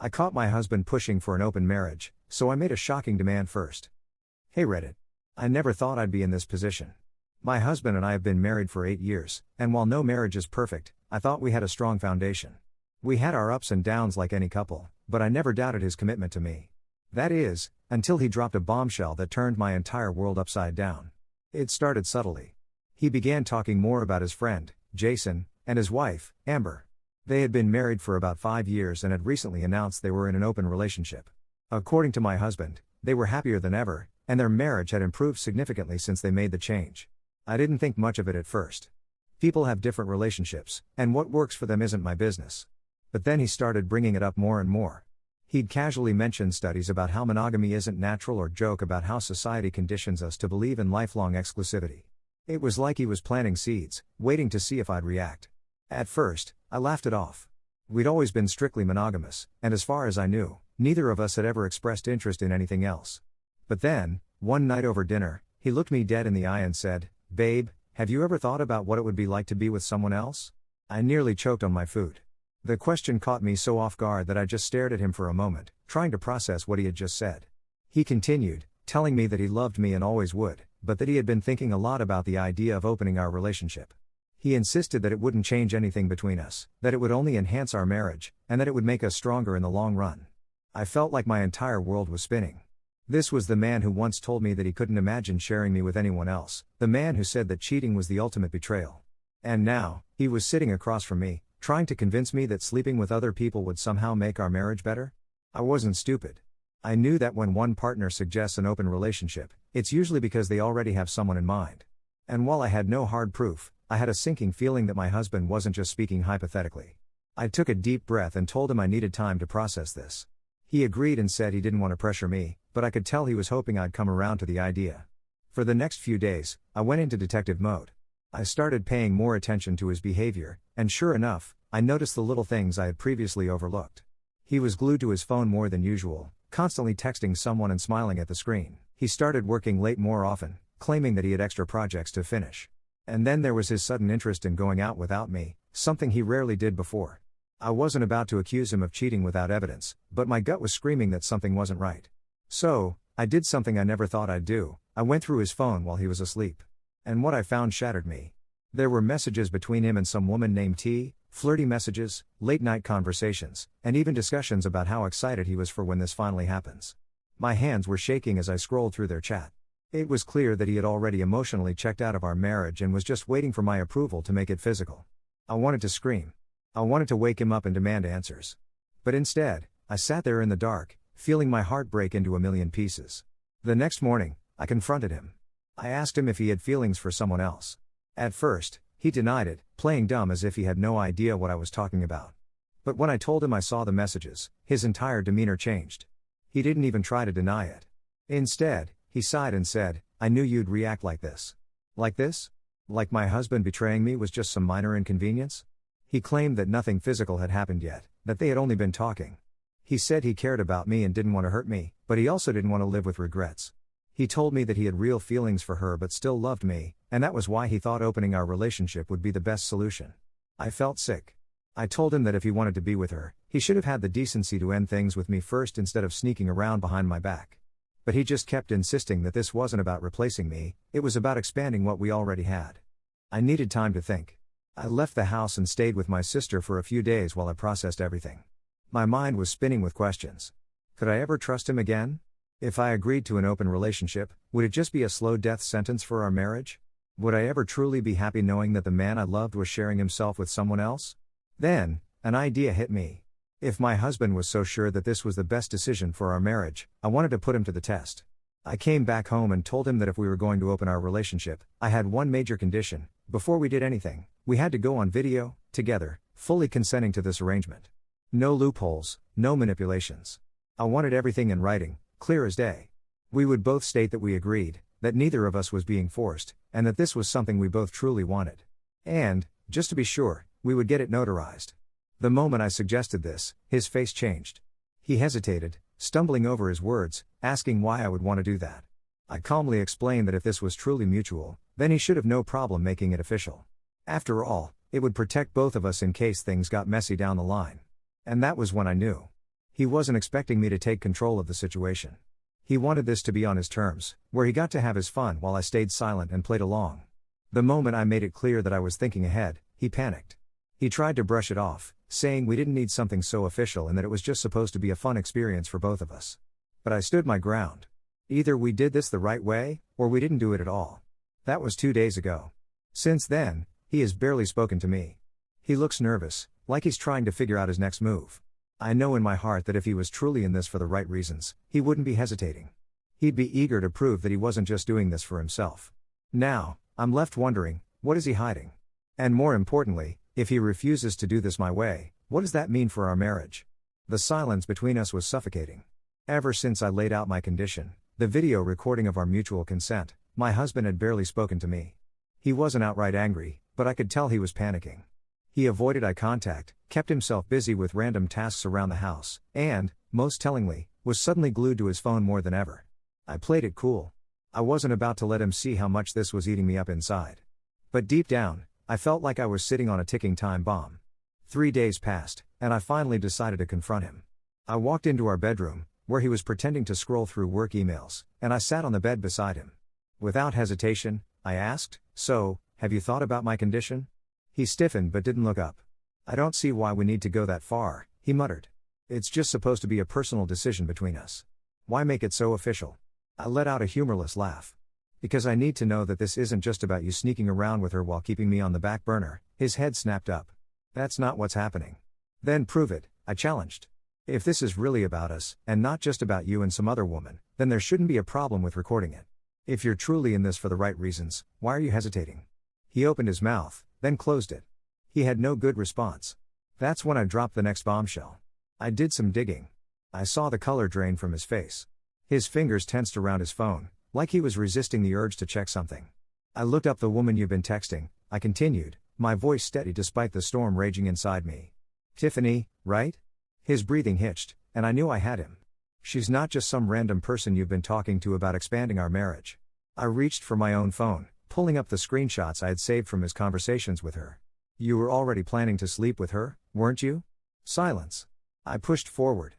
I caught my husband pushing for an open marriage, so I made a shocking demand first. Hey Reddit. I never thought I'd be in this position. My husband and I have been married for 8 years, and while no marriage is perfect, I thought we had a strong foundation. We had our ups and downs like any couple, but I never doubted his commitment to me. That is, until he dropped a bombshell that turned my entire world upside down. It started subtly. He began talking more about his friend, Jason, and his wife, Amber. They had been married for about 5 years and had recently announced they were in an open relationship. According to my husband, they were happier than ever, and their marriage had improved significantly since they made the change. I didn't think much of it at first. People have different relationships, and what works for them isn't my business. But then he started bringing it up more and more. He'd casually mention studies about how monogamy isn't natural or joke about how society conditions us to believe in lifelong exclusivity. It was like he was planting seeds, waiting to see if I'd react. At first, I laughed it off. We'd always been strictly monogamous, and as far as I knew, neither of us had ever expressed interest in anything else. But then, one night over dinner, he looked me dead in the eye and said, "Babe, have you ever thought about what it would be like to be with someone else?" I nearly choked on my food. The question caught me so off guard that I just stared at him for a moment, trying to process what he had just said. He continued, telling me that he loved me and always would, but that he had been thinking a lot about the idea of opening our relationship. He insisted that it wouldn't change anything between us, that it would only enhance our marriage, and that it would make us stronger in the long run. I felt like my entire world was spinning. This was the man who once told me that he couldn't imagine sharing me with anyone else, the man who said that cheating was the ultimate betrayal. And now, he was sitting across from me, trying to convince me that sleeping with other people would somehow make our marriage better? I wasn't stupid. I knew that when one partner suggests an open relationship, it's usually because they already have someone in mind. And while I had no hard proof, I had a sinking feeling that my husband wasn't just speaking hypothetically. I took a deep breath and told him I needed time to process this. He agreed and said he didn't want to pressure me, but I could tell he was hoping I'd come around to the idea. For the next few days, I went into detective mode. I started paying more attention to his behavior, and sure enough, I noticed the little things I had previously overlooked. He was glued to his phone more than usual, constantly texting someone and smiling at the screen. He started working late more often, claiming that he had extra projects to finish. And then there was his sudden interest in going out without me, something he rarely did before. I wasn't about to accuse him of cheating without evidence, but my gut was screaming that something wasn't right. So, I did something I never thought I'd do. I went through his phone while he was asleep. And what I found shattered me. There were messages between him and some woman named T, flirty messages, late-night conversations, and even discussions about how excited he was for when this finally happens. My hands were shaking as I scrolled through their chat. It was clear that he had already emotionally checked out of our marriage and was just waiting for my approval to make it physical. I wanted to scream. I wanted to wake him up and demand answers. But instead, I sat there in the dark, feeling my heart break into a million pieces. The next morning, I confronted him. I asked him if he had feelings for someone else. At first, he denied it, playing dumb as if he had no idea what I was talking about. But when I told him I saw the messages, his entire demeanor changed. He didn't even try to deny it. Instead, he sighed and said, "I knew you'd react like this." Like this? Like my husband betraying me was just some minor inconvenience? He claimed that nothing physical had happened yet, that they had only been talking. He said he cared about me and didn't want to hurt me, but he also didn't want to live with regrets. He told me that he had real feelings for her but still loved me, and that was why he thought opening our relationship would be the best solution. I felt sick. I told him that if he wanted to be with her, he should have had the decency to end things with me first instead of sneaking around behind my back. But he just kept insisting that this wasn't about replacing me, it was about expanding what we already had. I needed time to think. I left the house and stayed with my sister for a few days while I processed everything. My mind was spinning with questions. Could I ever trust him again? If I agreed to an open relationship, would it just be a slow death sentence for our marriage? Would I ever truly be happy knowing that the man I loved was sharing himself with someone else? Then, an idea hit me. If my husband was so sure that this was the best decision for our marriage, I wanted to put him to the test. I came back home and told him that if we were going to open our relationship, I had one major condition. Before we did anything, we had to go on video, together, fully consenting to this arrangement. No loopholes, no manipulations. I wanted everything in writing, clear as day. We would both state that we agreed, that neither of us was being forced, and that this was something we both truly wanted. And, just to be sure, we would get it notarized. The moment I suggested this, his face changed. He hesitated, stumbling over his words, asking why I would want to do that. I calmly explained that if this was truly mutual, then he should have no problem making it official. After all, it would protect both of us in case things got messy down the line. And that was when I knew. He wasn't expecting me to take control of the situation. He wanted this to be on his terms, where he got to have his fun while I stayed silent and played along. The moment I made it clear that I was thinking ahead, he panicked. He tried to brush it off, saying we didn't need something so official and that it was just supposed to be a fun experience for both of us. But I stood my ground. Either we did this the right way, or we didn't do it at all. That was 2 days ago. Since then, he has barely spoken to me. He looks nervous, like he's trying to figure out his next move. I know in my heart that if he was truly in this for the right reasons, he wouldn't be hesitating. He'd be eager to prove that he wasn't just doing this for himself. Now, I'm left wondering, what is he hiding? And more importantly, if he refuses to do this my way, what does that mean for our marriage? The silence between us was suffocating. Ever since I laid out my condition, the video recording of our mutual consent, my husband had barely spoken to me. He wasn't outright angry, but I could tell he was panicking. He avoided eye contact, kept himself busy with random tasks around the house, and, most tellingly, was suddenly glued to his phone more than ever. I played it cool. I wasn't about to let him see how much this was eating me up inside. But deep down, I felt like I was sitting on a ticking time bomb. 3 days passed, and I finally decided to confront him. I walked into our bedroom, where he was pretending to scroll through work emails, and I sat on the bed beside him. Without hesitation, I asked, "So, have you thought about my condition?" He stiffened but didn't look up. "I don't see why we need to go that far," he muttered. "It's just supposed to be a personal decision between us. Why make it so official?" I let out a humorless laugh. "Because I need to know that this isn't just about you sneaking around with her while keeping me on the back burner." His head snapped up. "That's not what's happening." "Then prove it," I challenged. "If this is really about us, and not just about you and some other woman, then there shouldn't be a problem with recording it. If you're truly in this for the right reasons, why are you hesitating?" He opened his mouth, then closed it. He had no good response. That's when I dropped the next bombshell. I did some digging. I saw the color drain from his face. His fingers tensed around his phone, like he was resisting the urge to check something. "I looked up the woman you've been texting," I continued, my voice steady despite the storm raging inside me. "Tiffany, right?" His breathing hitched, and I knew I had him. "She's not just some random person you've been talking to about expanding our marriage." I reached for my own phone, pulling up the screenshots I had saved from his conversations with her. "You were already planning to sleep with her, weren't you?" Silence. I pushed forward.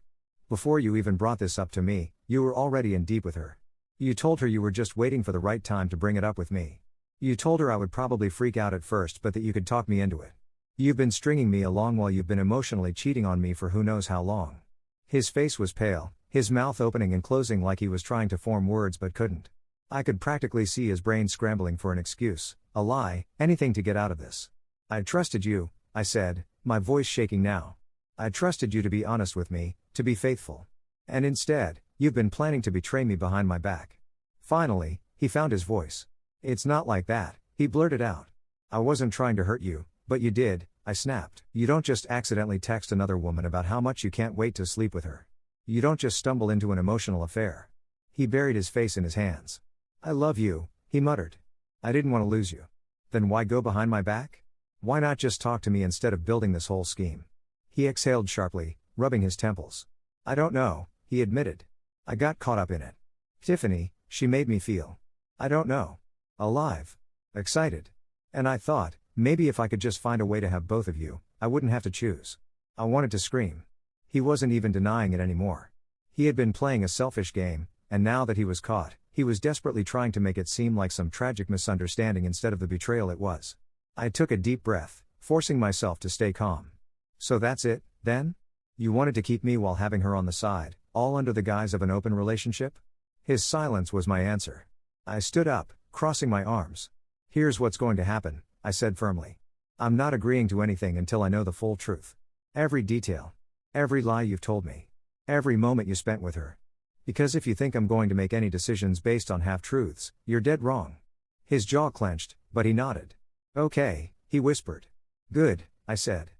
"Before you even brought this up to me, you were already in deep with her. You told her you were just waiting for the right time to bring it up with me. You told her I would probably freak out at first but that you could talk me into it. You've been stringing me along while you've been emotionally cheating on me for who knows how long." His face was pale, his mouth opening and closing like he was trying to form words but couldn't. I could practically see his brain scrambling for an excuse, a lie, anything to get out of this. "I trusted you," I said, my voice shaking now. "I trusted you to be honest with me, to be faithful. And instead, you've been planning to betray me behind my back." Finally, he found his voice. "It's not like that," he blurted out. "I wasn't trying to hurt you, but you did," I snapped. "You don't just accidentally text another woman about how much you can't wait to sleep with her. You don't just stumble into an emotional affair." He buried his face in his hands. "I love you," he muttered. "I didn't want to lose you." "Then why go behind my back? Why not just talk to me instead of building this whole scheme?" He exhaled sharply, rubbing his temples. "I don't know," he admitted. "I got caught up in it. Tiffany, she made me feel. I don't know. Alive. Excited. And I thought, maybe if I could just find a way to have both of you, I wouldn't have to choose." I wanted to scream. He wasn't even denying it anymore. He had been playing a selfish game, and now that he was caught, he was desperately trying to make it seem like some tragic misunderstanding instead of the betrayal it was. I took a deep breath, forcing myself to stay calm. "So that's it, then? You wanted to keep me while having her on the side, all under the guise of an open relationship?" His silence was my answer. I stood up, crossing my arms. "Here's what's going to happen," I said firmly. "I'm not agreeing to anything until I know the full truth. Every detail. Every lie you've told me. Every moment you spent with her. Because if you think I'm going to make any decisions based on half-truths, you're dead wrong." His jaw clenched, but he nodded. "Okay," he whispered. "Good," I said.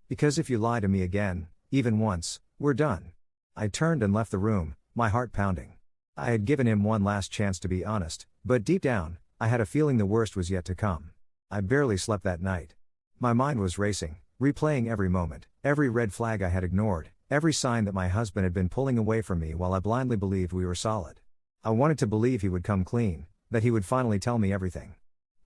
"Because if you lie to me again, even once, we're done." I turned and left the room, my heart pounding. I had given him one last chance to be honest, but deep down, I had a feeling the worst was yet to come. I barely slept that night. My mind was racing, replaying every moment, every red flag I had ignored, every sign that my husband had been pulling away from me while I blindly believed we were solid. I wanted to believe he would come clean, that he would finally tell me everything.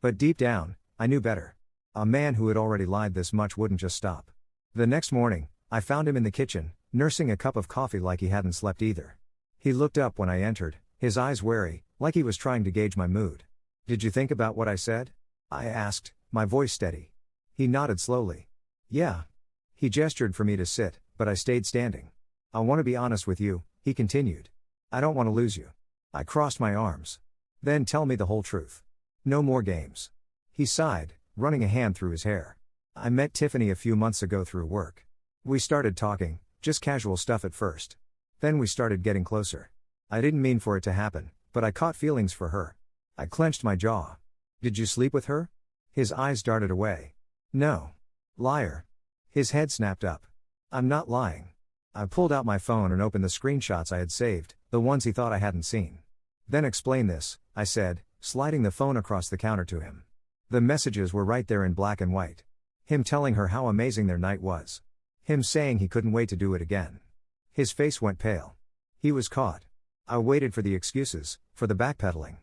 But deep down, I knew better. A man who had already lied this much wouldn't just stop. The next morning, I found him in the kitchen, nursing a cup of coffee like he hadn't slept either. He looked up when I entered, his eyes wary, like he was trying to gauge my mood. "Did you think about what I said?" I asked, my voice steady. He nodded slowly. "Yeah." He gestured for me to sit, but I stayed standing. "I want to be honest with you," he continued. "I don't want to lose you." I crossed my arms. "Then tell me the whole truth. No more games." He sighed, running a hand through his hair. "I met Tiffany a few months ago through work. We started talking, just casual stuff at first. Then we started getting closer. I didn't mean for it to happen, but I caught feelings for her." I clenched my jaw. "Did you sleep with her?" His eyes darted away. "No. Liar." His head snapped up. "I'm not lying." I pulled out my phone and opened the screenshots I had saved, the ones he thought I hadn't seen. "Then explain this," I said, sliding the phone across the counter to him. The messages were right there in black and white. Him telling her how amazing their night was. Him saying he couldn't wait to do it again. His face went pale. He was caught. I waited for the excuses, for the backpedaling.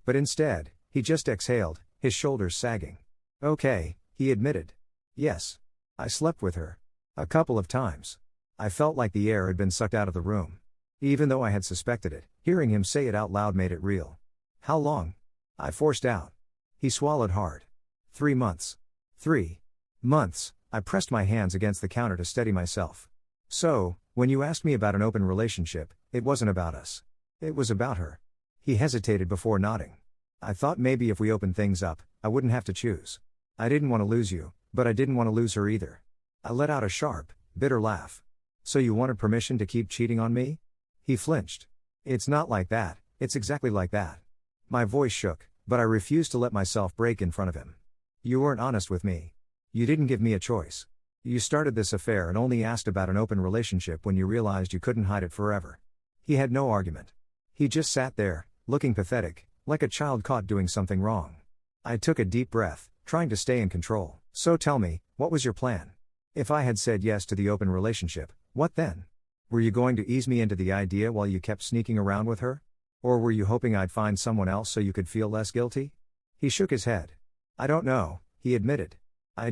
But instead, he just exhaled, his shoulders sagging. "Okay," he admitted. "Yes. I slept with her. A couple of times." I felt like the air had been sucked out of the room. Even though I had suspected it, hearing him say it out loud made it real. "How long?" I forced out. He swallowed hard. 3 months. 3 months, I pressed my hands against the counter to steady myself. "So, when you asked me about an open relationship, it wasn't about us. It was about her." He hesitated before nodding. "I thought maybe if we opened things up, I wouldn't have to choose. I didn't want to lose you, but I didn't want to lose her either." I let out a sharp, bitter laugh. "So you wanted permission to keep cheating on me?" He flinched. "It's not like that, it's exactly like that." My voice shook, but I refused to let myself break in front of him. "You weren't honest with me. You didn't give me a choice. You started this affair and only asked about an open relationship when you realized you couldn't hide it forever." He had no argument. He just sat there, looking pathetic, like a child caught doing something wrong. I took a deep breath, trying to stay in control. "So tell me, what was your plan? If I had said yes to the open relationship, what then? Were you going to ease me into the idea while you kept sneaking around with her? Or were you hoping I'd find someone else so you could feel less guilty?" He shook his head. "I don't know," he admitted. I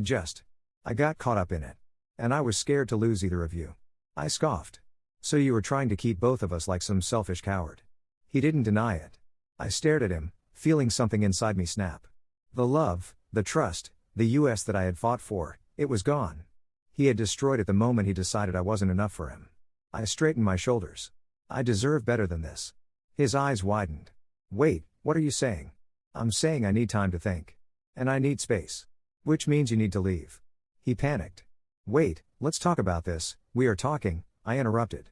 got caught up in it. And I was scared to lose either of you." I scoffed. "So you were trying to keep both of us like some selfish coward?" He didn't deny it. I stared at him, feeling something inside me snap. The love, the trust, the US that I had fought for, it was gone. He had destroyed it the moment he decided I wasn't enough for him. I straightened my shoulders. "I deserve better than this." His eyes widened. "Wait, what are you saying?" "I'm saying I need time to think. And I need space. Which means you need to leave." He panicked. "Wait, let's talk about this." "We are talking," I interrupted.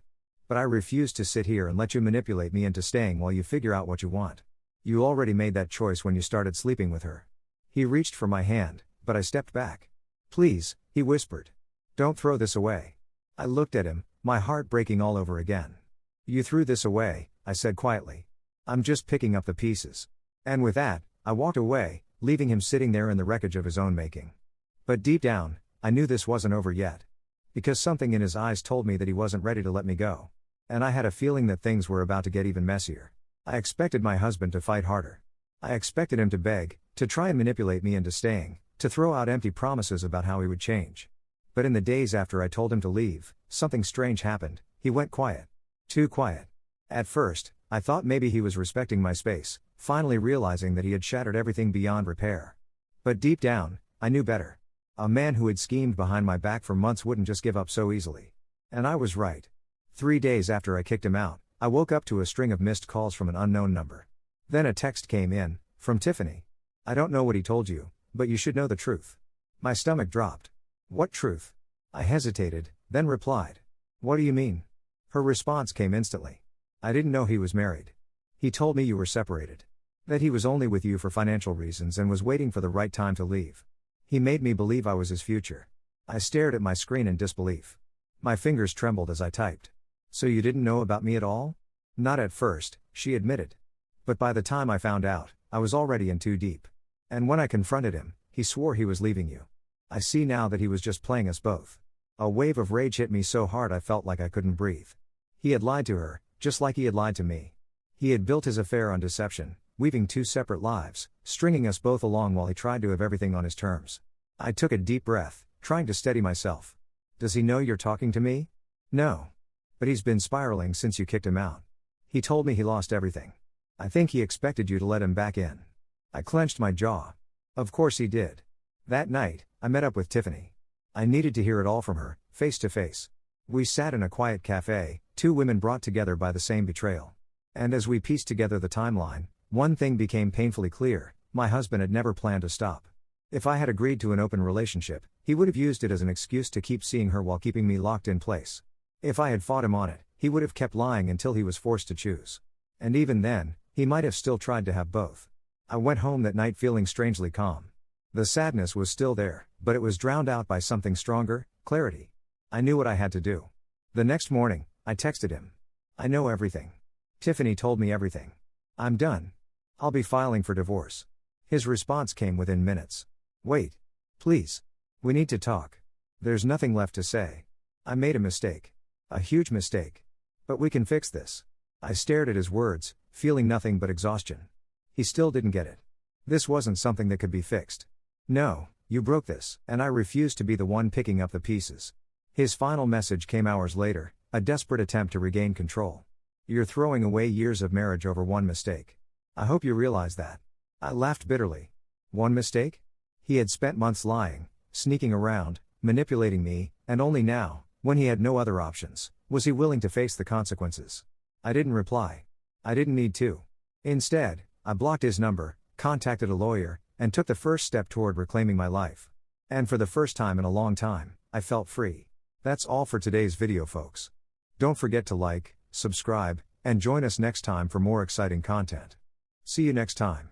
"But I refuse to sit here and let you manipulate me into staying while you figure out what you want. You already made that choice when you started sleeping with her." He reached for my hand, but I stepped back. "Please," he whispered. "Don't throw this away." I looked at him, my heart breaking all over again. "You threw this away," I said quietly. "I'm just picking up the pieces." And with that, I walked away, leaving him sitting there in the wreckage of his own making. But deep down, I knew this wasn't over yet. Because something in his eyes told me that he wasn't ready to let me go. And I had a feeling that things were about to get even messier. I expected my husband to fight harder. I expected him to beg, to try and manipulate me into staying, to throw out empty promises about how he would change. But in the days after I told him to leave, something strange happened. He went quiet. Too quiet. At first, I thought maybe he was respecting my space, finally realizing that he had shattered everything beyond repair. But deep down, I knew better. A man who had schemed behind my back for months wouldn't just give up so easily. And I was right. 3 days after I kicked him out, I woke up to a string of missed calls from an unknown number. Then a text came in, from Tiffany. "I don't know what he told you, but you should know the truth." My stomach dropped. "What truth?" I hesitated, then replied. "What do you mean?" Her response came instantly. "I didn't know he was married. He told me you were separated. That he was only with you for financial reasons and was waiting for the right time to leave. He made me believe I was his future." I stared at my screen in disbelief. My fingers trembled as I typed. "So you didn't know about me at all?" "Not at first," she admitted. "But by the time I found out, I was already in too deep. And when I confronted him, he swore he was leaving you. I see now that he was just playing us both." A wave of rage hit me so hard I felt like I couldn't breathe. He had lied to her, just like he had lied to me. He had built his affair on deception, weaving 2 separate lives, stringing us both along while he tried to have everything on his terms. I took a deep breath, trying to steady myself. "Does he know you're talking to me?" "No. But he's been spiraling since you kicked him out. He told me he lost everything. I think he expected you to let him back in. I clenched my jaw. Of course he did. That night, I met up with Tiffany. I needed to hear it all from her, face to face. We sat in a quiet cafe, two women brought together by the same betrayal. And as we pieced together the timeline, one thing became painfully clear: my husband had never planned to stop. If I had agreed to an open relationship, he would have used it as an excuse to keep seeing her while keeping me locked in place. If I had fought him on it, he would have kept lying until he was forced to choose. And even then, he might have still tried to have both. I went home that night feeling strangely calm. The sadness was still there, but it was drowned out by something stronger: clarity. I knew what I had to do. The next morning, I texted him. I know everything. Tiffany told me everything. I'm done. I'll be filing for divorce. His response came within minutes. Wait. Please. We need to talk. There's nothing left to say. I made a mistake. A huge mistake. But we can fix this. I stared at his words, feeling nothing but exhaustion. He still didn't get it. This wasn't something that could be fixed. No, you broke this, and I refused to be the one picking up the pieces. His final message came hours later, a desperate attempt to regain control. You're throwing away years of marriage over one mistake. I hope you realize that. I laughed bitterly. One mistake? He had spent months lying, sneaking around, manipulating me, and only now, when he had no other options, was he willing to face the consequences. I didn't reply. I didn't need to. Instead, I blocked his number, contacted a lawyer, and took the first step toward reclaiming my life. And for the first time in a long time, I felt free. That's all for today's video, folks. Don't forget to like, subscribe, and join us next time for more exciting content. See you next time.